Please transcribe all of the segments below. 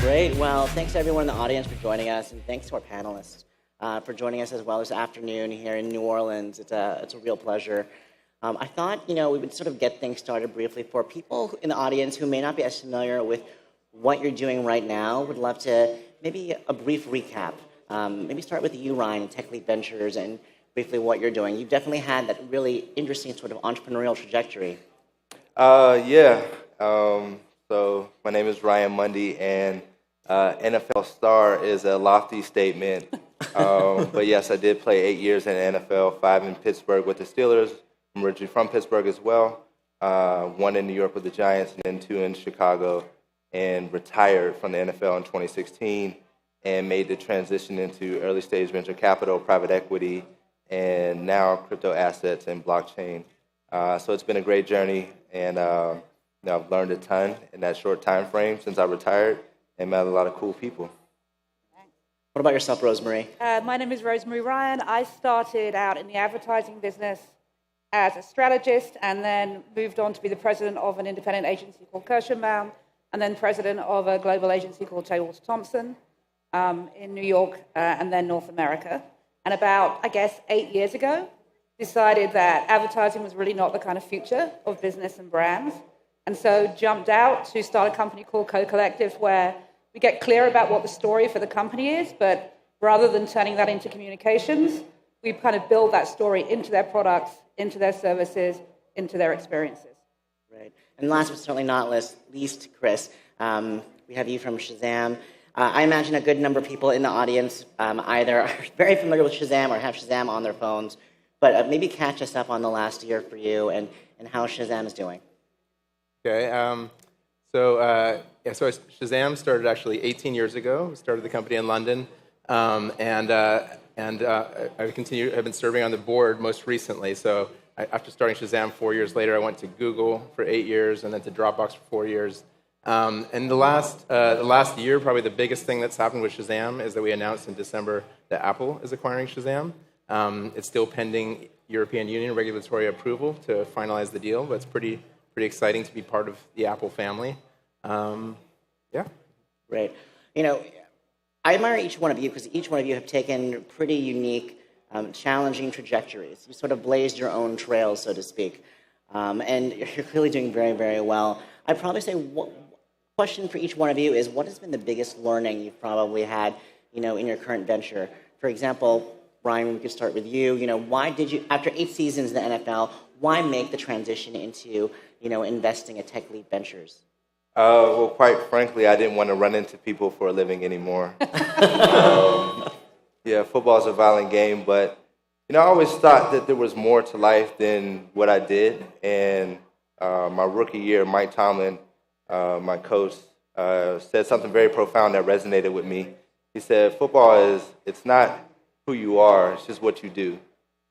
Great. Well, thanks to everyone in the audience for joining us, and thanks to our panelists for joining us as well this afternoon here in New Orleans. It's a real pleasure. I thought, we would sort of get things started briefly for people in the audience who may not be as familiar with what you're doing right now. Would love to maybe a brief recap. Maybe start with you, Ryan, and Techlete Ventures, and briefly what you're doing. You've definitely had that really interesting sort of entrepreneurial trajectory. So my name is Ryan Mundy, and NFL star is a lofty statement. But yes, I did play 8 years in the NFL, 5 in Pittsburgh with the Steelers. I'm originally from Pittsburgh as well. 1 in New York with the Giants, and then 2 in Chicago, and retired from the NFL in 2016 and made the transition into early stage venture capital, private equity, and now crypto assets and blockchain. So it's been a great journey, and I've learned a ton in that short time frame since I retired and met a lot of cool people. What about yourself, Rosemary? My name is Rosemary Ryan. I started out in the advertising business as a strategist and then moved on to be the president of an independent agency called Kirschenbaum and then president of a global agency called Taylor Thompson in New York and then North America. And about, 8 years ago, decided that advertising was really not the kind of future of business and brands. And so jumped out to start a company called Co-Collective where we get clear about what the story for the company is, but rather than turning that into communications, we kind of build that story into their products, into their services, into their experiences. Right. And last but certainly not least, Chris, we have you from Shazam. I imagine a good number of people in the audience either are very familiar with Shazam or have Shazam on their phones, but maybe catch us up on the last year for you and how Shazam is doing. Okay, so Shazam started actually 18 years ago. We started the company in London, and I've been serving on the board most recently. So after starting Shazam 4 years later, I went to Google for 8 years, and then to Dropbox for 4 years. And the last year, probably the biggest thing that's happened with Shazam is that we announced in December that Apple is acquiring Shazam. It's still pending European Union regulatory approval to finalize the deal, but it's pretty exciting to be part of the Apple family. Great. I admire each one of you because each one of you have taken pretty unique, challenging trajectories. You sort of blazed your own trails, so to speak. And you're clearly doing very, very well. I'd probably say question for each one of you is what has been the biggest learning you've probably had, in your current venture? For example, Brian, we could start with you. Why did you, after 8 seasons in the NFL, why make the transition into, investing at Techlete Ventures? Well, quite frankly, I didn't want to run into people for a living anymore. Football is a violent game, but, I always thought that there was more to life than what I did. And my rookie year, Mike Tomlin, my coach, said something very profound that resonated with me. He said, football it's not who you are, it's just what you do.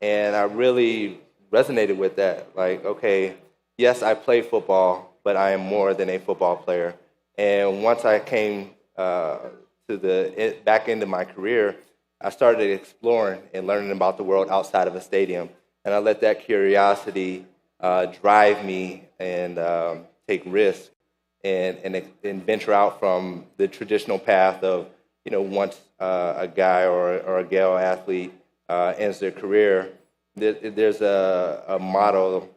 And I really resonated with that. Like, okay, yes, I play football, but I am more than a football player. And once I came to the back end of my career, I started exploring and learning about the world outside of a stadium. And I let that curiosity drive me and take risks and venture out from the traditional path of, once a guy or a gal athlete ends their career, there's a model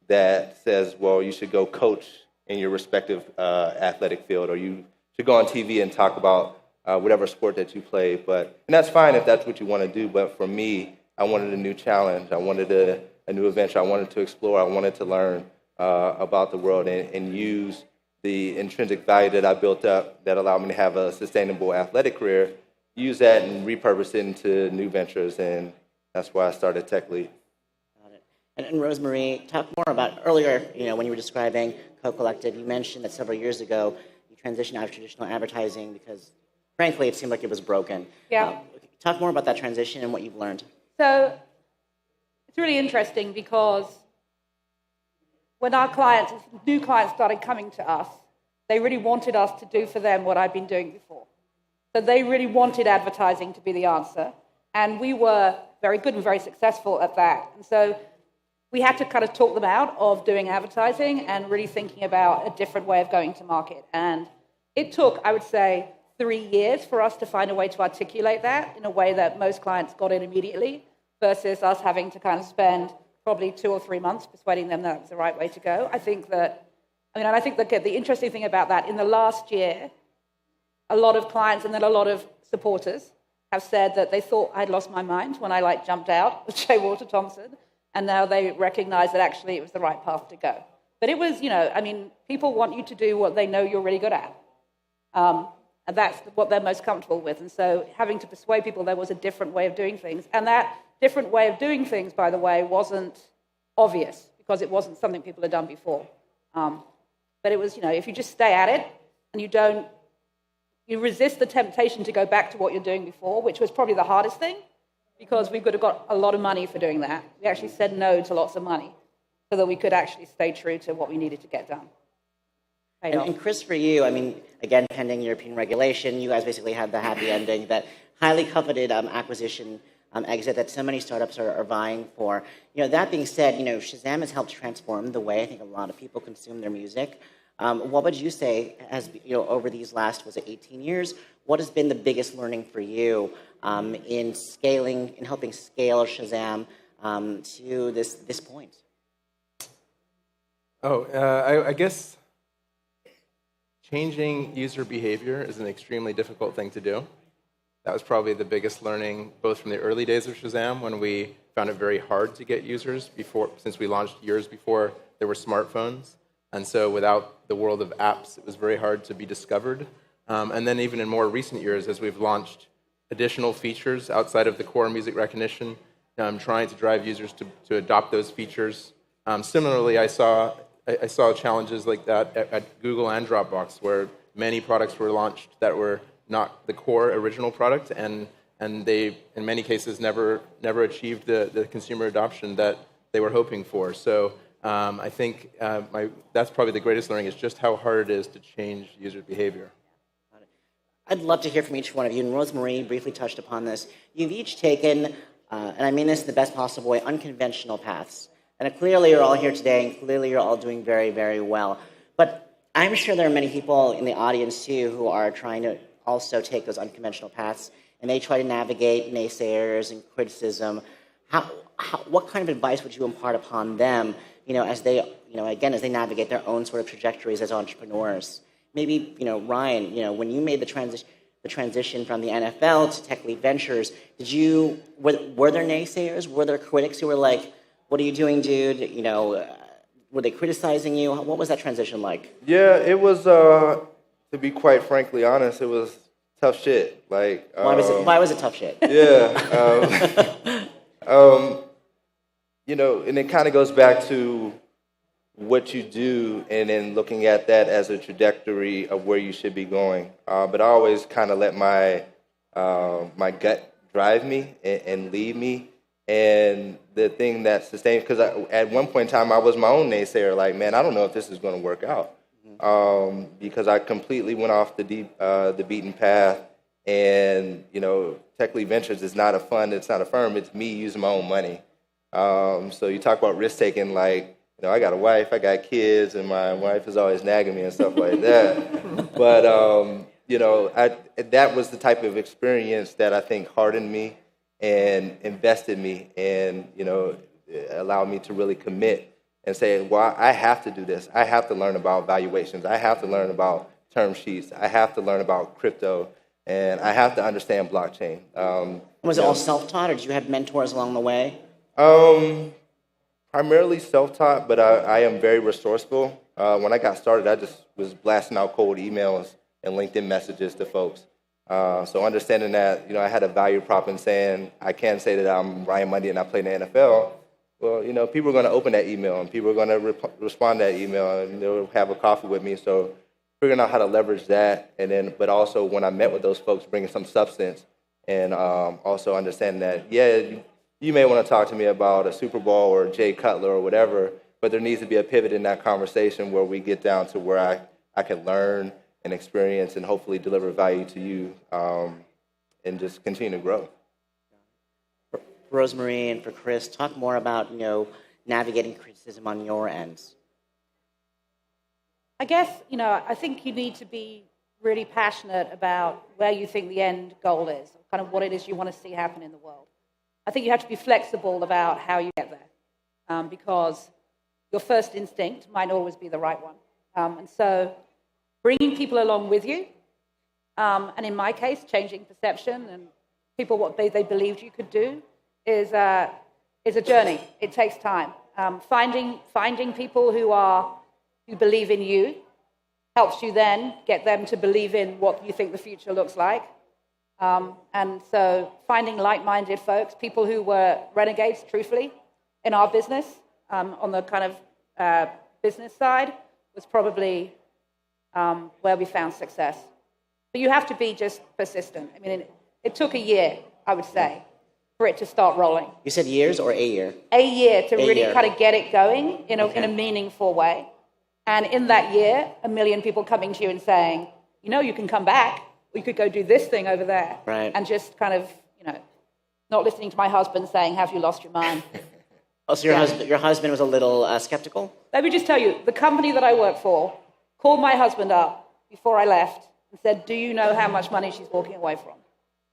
that says, well, you should go coach in your respective athletic field, or you should go on TV and talk about whatever sport that you play. And that's fine if that's what you want to do, but for me, I wanted a new challenge. I wanted a new adventure. I wanted to explore. I wanted to learn about the world and use the intrinsic value that I built up that allowed me to have a sustainable athletic career, use that and repurpose it into new ventures, and that's why I started Techlete. Got it. And Rosemarie, talk more about earlier, when you were describing Co-Collective, you mentioned that several years ago you transitioned out of traditional advertising because, frankly, it seemed like it was broken. Yeah. Talk more about that transition and what you've learned. So it's really interesting because when new clients started coming to us, they really wanted us to do for them what I'd been doing before. So they really wanted advertising to be the answer. And we were very good and very successful at that. And so we had to kind of talk them out of doing advertising and really thinking about a different way of going to market. And it took, I would say, 3 years for us to find a way to articulate that in a way that most clients got it immediately, versus us having to kind of spend probably 2 or 3 months persuading them that was the right way to go. I think that the interesting thing about that, in the last year, a lot of clients and then a lot of supporters have said that they thought I'd lost my mind when I jumped out of J. Walter Thompson, and now they recognize that actually it was the right path to go. But it was, people want you to do what they know you're really good at. And that's what they're most comfortable with. And so having to persuade people there was a different way of doing things. And that different way of doing things, by the way, wasn't obvious because it wasn't something people had done before. But it was, if you just stay at it and you resist the temptation to go back to what you're doing before, which was probably the hardest thing, because we could have got a lot of money for doing that. We actually said no to lots of money so that we could actually stay true to what we needed to get done. And Chris, for you, again, pending European regulation, you guys basically had the happy ending, that highly coveted acquisition exit that so many startups are vying for. That being said, Shazam has helped transform the way I think a lot of people consume their music. What would you say has, over these last, 18 years, what has been the biggest learning for you in helping scale Shazam to this point? I guess changing user behavior is an extremely difficult thing to do. That was probably the biggest learning, both from the early days of Shazam, when we found it very hard to get users since we launched years before there were smartphones. And so without the world of apps, it was very hard to be discovered. And then even in more recent years, as we've launched additional features outside of the core music recognition, trying to drive users to adopt those features. Similarly, I saw challenges like that at Google and Dropbox, where many products were launched that were not the core original product, and they, in many cases, never achieved the consumer adoption that they were hoping for. So I think that's probably the greatest learning, is just how hard it is to change user behavior. I'd love to hear from each one of you, and Rosemarie briefly touched upon this. You've each taken, and I mean this in the best possible way, unconventional paths. And clearly you're all here today, and clearly you're all doing very, very well. But I'm sure there are many people in the audience, too, who are trying to also take those unconventional paths, and they try to navigate naysayers and criticism. What kind of advice would you impart upon them, as they, as they navigate their own sort of trajectories as entrepreneurs? Maybe, Ryan, when you made the transition from the NFL to Techlete Ventures, were there naysayers? Were there critics who were like, "What are you doing, dude?" Were they criticizing you? What was that transition like? Yeah, it was. To be quite frankly honest, it was tough shit. Why was it tough shit? Yeah, and it kind of goes back to what you do, and then looking at that as a trajectory of where you should be going. But I always kind of let my gut drive me and lead me. And the thing that sustained, because at one point in time I was my own naysayer, like, man, I don't know if this is going to work out, because I completely went off the beaten path. And Techlete Ventures is not a fund, it's not a firm, it's me using my own money. So you talk about risk taking, like, I got a wife, I got kids, and my wife is always nagging me and stuff like that. But that was the type of experience that I think hardened me and invested me, and allowed me to really commit and say, well, I have to do this. I have to learn about valuations. I have to learn about term sheets. I have to learn about crypto, and I have to understand blockchain. Was it all self-taught, or did you have mentors along the way? Primarily self-taught, but I am very resourceful. When I got started, I just was blasting out cold emails and LinkedIn messages to folks. So understanding that, I had a value prop in saying, I can say that I'm Ryan Mundy and I play in the NFL. Well, people are going to open that email, and people are going to respond to that email, and they'll have a coffee with me. So figuring out how to leverage that, and then, but also when I met with those folks, bringing some substance, and also understanding that, you may want to talk to me about a Super Bowl or Jay Cutler or whatever, but there needs to be a pivot in that conversation where we get down to where I can learn and experience and hopefully deliver value to you, and just continue to grow. For Rosemarie and for Chris, talk more about, navigating criticism on your ends. I guess, I think you need to be really passionate about where you think the end goal is, kind of what it is you want to see happen in the world. I think you have to be flexible about how you get there, because your first instinct might not always be the right one. And so bringing people along with you, and in my case, changing perception and people what they believed you could do is a journey. It takes time. Finding people who believe in you helps you then get them to believe in what you think the future looks like. And so finding like-minded folks, people who were renegades, truthfully, in our business, on the kind of business side, was probably where we found success. But you have to be just persistent. I mean, it took a year, I would say, for it to start rolling. You said years or a year? A year to really kind of get it going in a meaningful way. And in that year, 1 million people coming to you and saying, you can come back, or you could go do this thing over there. Right. And just kind of, not listening to my husband saying, have you lost your mind? Oh, so your husband was a little skeptical? Let me just tell you, the company that I work for called my husband up before I left and said, do you know how much money she's walking away from?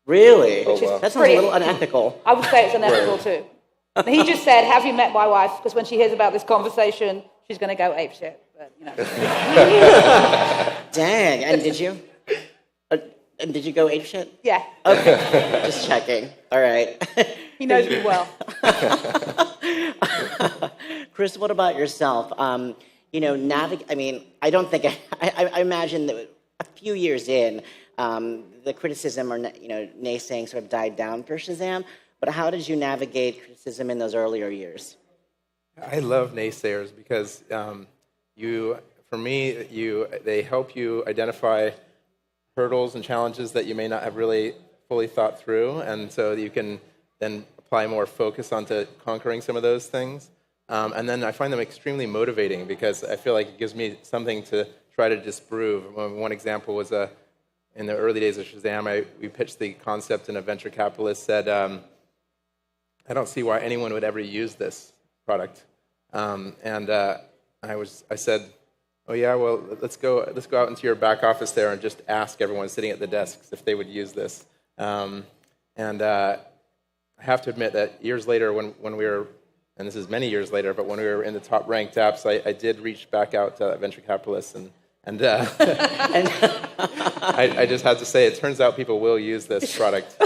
Really? Which is That sounds a little unethical. I would say it's unethical too. And he just said, have you met my wife? Because when she hears about this conversation, she's going to go apeshit. But, Dang. And did you? And did you go apeshit? Yeah. Okay. Just checking. All right. He knows me well. Chris, what about yourself? I don't think I imagine that a few years in, the criticism or naysaying sort of died down for Shazam. But how did you navigate criticism in those earlier years? I love naysayers because they help you identify hurdles and challenges that you may not have really fully thought through, and so you can then apply more focus onto conquering some of those things. And then I find them extremely motivating because I feel like it gives me something to try to disprove. One example was in the early days of Shazam, we pitched the concept, and a venture capitalist said, I don't see why anyone would ever use this product. I said, oh yeah, well, let's go out into your back office there and just ask everyone sitting at the desks if they would use this. I have to admit that years later, when we were, and this is many years later, but when we were in the top ranked apps, I did reach back out to that venture capitalist and I just have to say, it turns out people will use this product.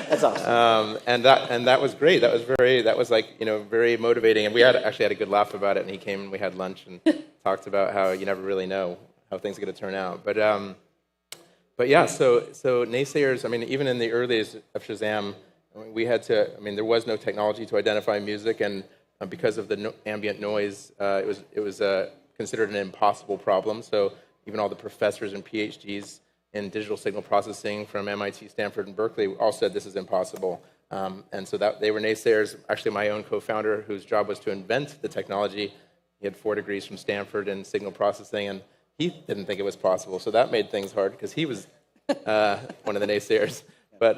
That's awesome. And that was great. That was very motivating. And we actually had a good laugh about it. And he came and we had lunch and talked about how you never really know how things are going to turn out. But yeah. So naysayers. I mean, even in the early days of Shazam, we had to. I mean, there was no technology to identify music, and because of the ambient noise, it was considered an impossible problem. So even all the professors and PhDs in digital signal processing from MIT, Stanford, and Berkeley all said this is impossible. And so that they were naysayers. Actually, my own co-founder, whose job was to invent the technology, he had 4 degrees from Stanford in signal processing, and he didn't think it was possible. So that made things hard because he was one of the naysayers. But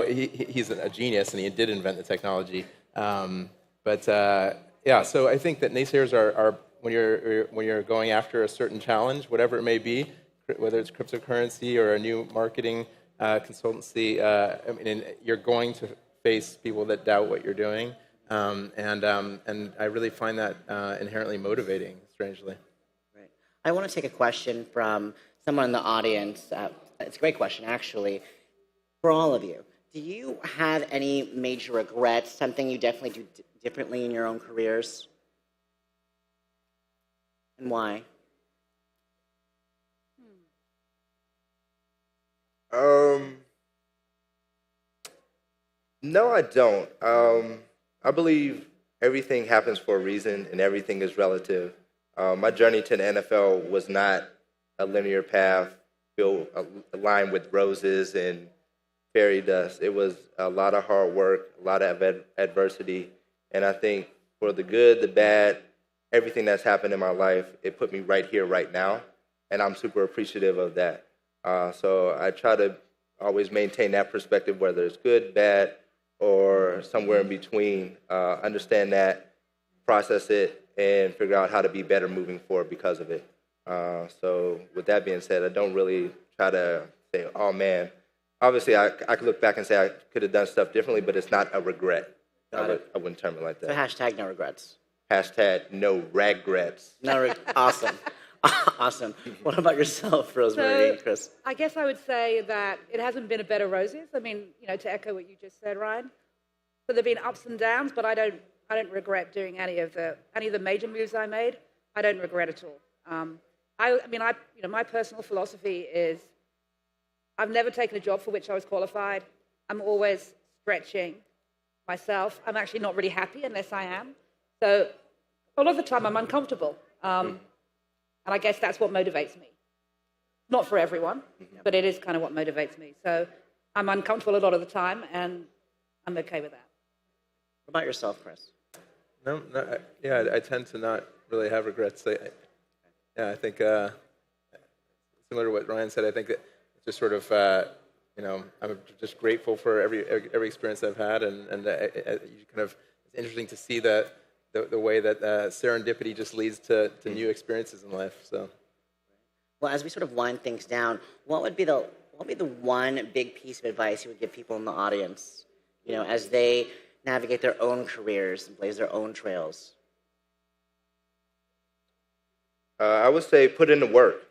he's a genius, and he did invent the technology. So I think that naysayers are when you're going after a certain challenge, whatever it may be, whether it's cryptocurrency or a new marketing consultancy, you're going to face people that doubt what you're doing, and I really find that inherently motivating, strangely. Right. I want to take a question from someone in the audience. It's a great question, actually, for all of you. Do you have any major regrets, something you definitely do differently in your own careers? And why? No, I don't. I believe everything happens for a reason and everything is relative. My journey to the NFL was not a linear path lined with roses and fairy dust. It was a lot of hard work, a lot of adversity, and I think for the good, the bad, everything that's happened in my life, it put me right here, right now, and I'm super appreciative of that. So I try to always maintain that perspective, whether it's good, bad, or somewhere in between. Understand that, process it, and figure out how to be better moving forward because of it. So with that being said, I don't really try to say, oh man, obviously I could look back and say I could have done stuff differently, but it's not a regret. I wouldn't term it like So that. hashtag no regrets. Hashtag no regrets. Awesome. Awesome. What about yourself, Rosemary and Chris? I guess I would say that it hasn't been a bed of roses. I mean, to echo what you just said, Ryan. So there've been ups and downs, but I don't regret doing any of the major moves I made. I don't regret at all. My personal philosophy is I've never taken a job for which I was qualified. I'm always stretching myself. I'm actually not really happy unless I am. So a lot of the time I'm uncomfortable. And I guess that's what motivates me. Not for everyone, but it is kind of what motivates me. So I'm uncomfortable a lot of the time, and I'm okay with that. What about yourself, Chris? No, I tend to not really have regrets. I think similar to what Ryan said, I think that it's just sort of, I'm just grateful for every experience I've had, and you kind of, it's interesting to see the way that serendipity just leads to new experiences in life. So, well, as we sort of wind things down, what would be the one big piece of advice you would give people in the audience, as they navigate their own careers and blaze their own trails? I would say put in the work.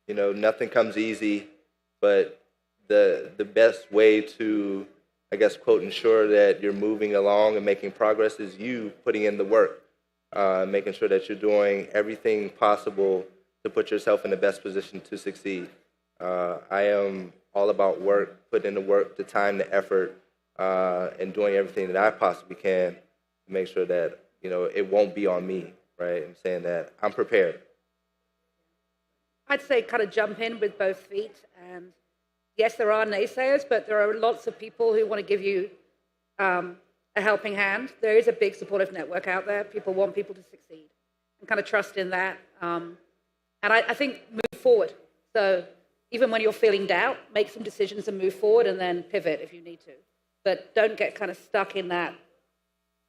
Nothing comes easy, but the best way to, I guess, quote, ensure that you're moving along and making progress is you putting in the work, making sure that you're doing everything possible to put yourself in the best position to succeed. I am all about work, putting in the work, the time, the effort, and doing everything that I possibly can to make sure that, it won't be on me, right? I'm saying that I'm prepared. I'd say kind of jump in with both feet. And yes, there are naysayers, but there are lots of people who want to give you a helping hand. There is a big supportive network out there. People want people to succeed, and kind of trust in that. And I think move forward. So even when you're feeling doubt, make some decisions and move forward, and then pivot if you need to. But don't get kind of stuck in that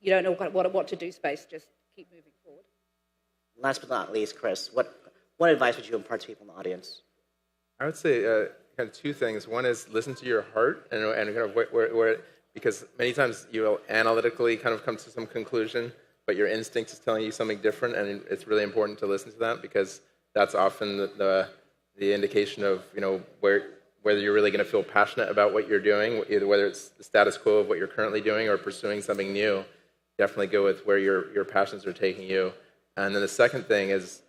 you don't know what to do space. Just keep moving forward. Last but not least, Chris, what advice would you impart to people in the audience? I would say kind of two things. One is listen to your heart and kind of where because many times you'll analytically kind of come to some conclusion, but your instinct is telling you something different, and it's really important to listen to that because that's often the indication of whether you're really going to feel passionate about what you're doing, either whether it's the status quo of what you're currently doing or pursuing something new. Definitely go with where your passions are taking you. And then the second thing is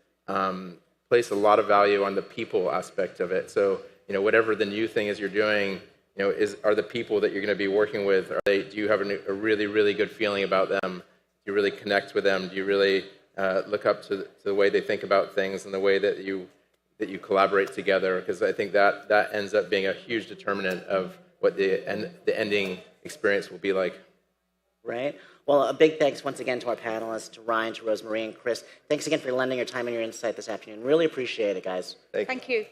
place a lot of value on the people aspect of it. So whatever the new thing is you're doing, are the people that you're going to be working with, do you have a really, really good feeling about them? Do you really connect with them? Do you really look up to the way they think about things and the way that you collaborate together? Because I think that ends up being a huge determinant of what the ending experience will be like. Right. Well, a big thanks once again to our panelists, to Ryan, to Rosemarie, and Chris. Thanks again for lending your time and your insight this afternoon. Really appreciate it, guys. Thank you.